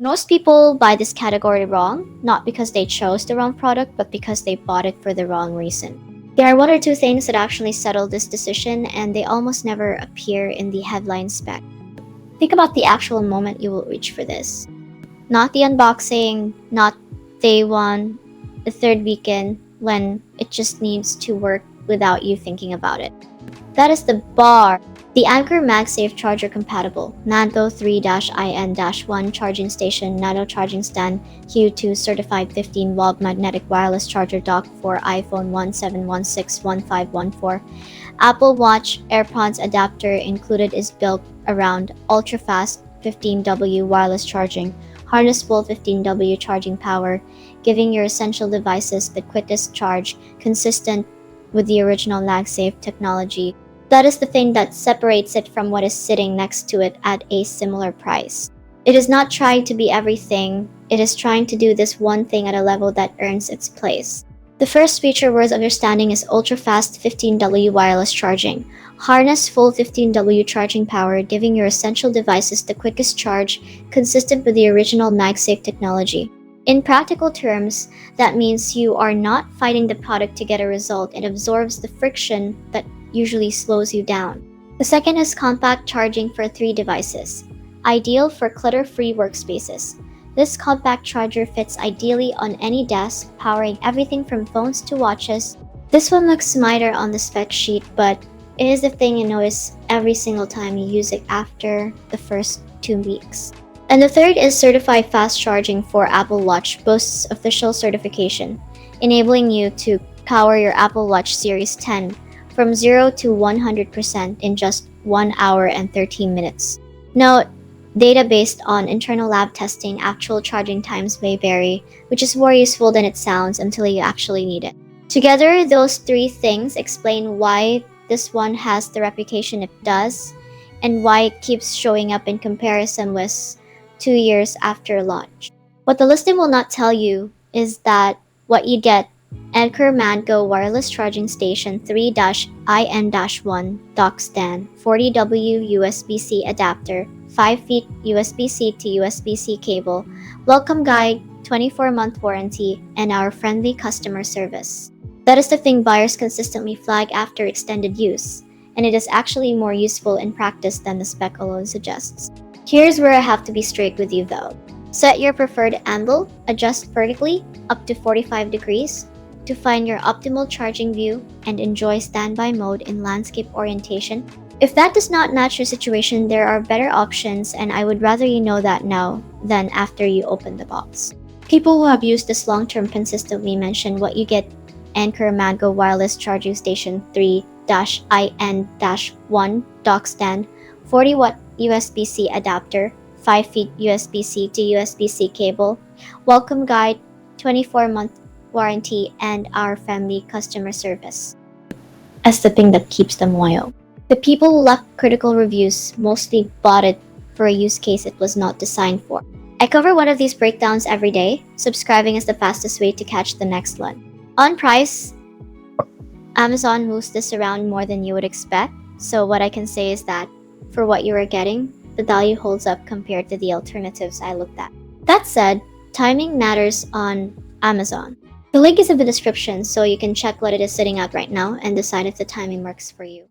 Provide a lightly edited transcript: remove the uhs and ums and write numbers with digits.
Most people buy this category wrong, not because they chose the wrong product, but because they bought it for the wrong reason. There are one or two things that actually settle this decision, and they almost never appear in the headline spec. Think about the actual moment you will reach for this. Not the unboxing, not day one, the third weekend, when it just needs to work without you thinking about it. That is the bar. The Anker MagSafe charger compatible Manto 3-IN-1 charging station nano charging stand Q2 certified 15-volt magnetic wireless charger dock for iPhone 17161514. Apple Watch AirPods adapter included is built around ultra-fast 15W wireless charging, harnessable 15W charging power, giving your essential devices the quickest charge consistent with the original MagSafe technology. That is the thing that separates it from what is sitting next to it at a similar price. It is not trying to be everything, it is trying to do this one thing at a level that earns its place. The first feature worth understanding is ultra-fast 15W wireless charging. Harness full 15W charging power, giving your essential devices the quickest charge consistent with the original MagSafe technology. In practical terms, that means you are not fighting the product to get a result. It absorbs the friction that usually slows you down. The second is compact charging for 3 devices, ideal for clutter-free workspaces. This compact charger fits ideally on any desk, powering everything from phones to watches. This one looks smarter on the spec sheet, but it is the thing you notice every single time you use it after the first 2 weeks. And the third is certified fast charging for Apple Watch, boasts official certification, enabling you to power your Apple Watch Series 10 from 0 to 100% in just 1 hour and 13 minutes. Note, data based on internal lab testing, actual charging times may vary, which is more useful than it sounds until you actually need it. Together, those 3 things explain why this one has the reputation it does, and why it keeps showing up in comparison with 2 years after launch. What the listing will not tell you is that what you get: Anker MagSafe wireless charging station 3-IN-1 dock stand, 40W USB-C adapter, 5 feet USB-C to USB-C cable, welcome guide, 24-month warranty, and our friendly customer service. That is the thing buyers consistently flag after extended use, and it is actually more useful in practice than the spec alone suggests. Here's where I have to be straight with you though. Set your preferred angle, adjust vertically up to 45 degrees to find your optimal charging view, and enjoy standby mode in landscape orientation. If that does not match your situation, there are better options, and I would rather you know that now than after you open the box. People who have used this long-term consistently mention what you get: Anker MagSafe wireless charging station 3-IN-1 dock stand, 40-watt USB-C adapter, 5 feet USB-C to USB-C cable, welcome guide, 24-month warranty, and our family customer service as the thing that keeps them loyal. The people who left critical reviews mostly bought it for a use case it was not designed for. I cover one of these breakdowns every day. Subscribing is the fastest way to catch the next one. On price, Amazon moves this around more than you would expect, so what I can say is that for what you are getting, the value holds up compared to the alternatives I looked at. That said, timing matters on Amazon. The link is in the description, so you can check what it is sitting at right now and decide if the timing works for you.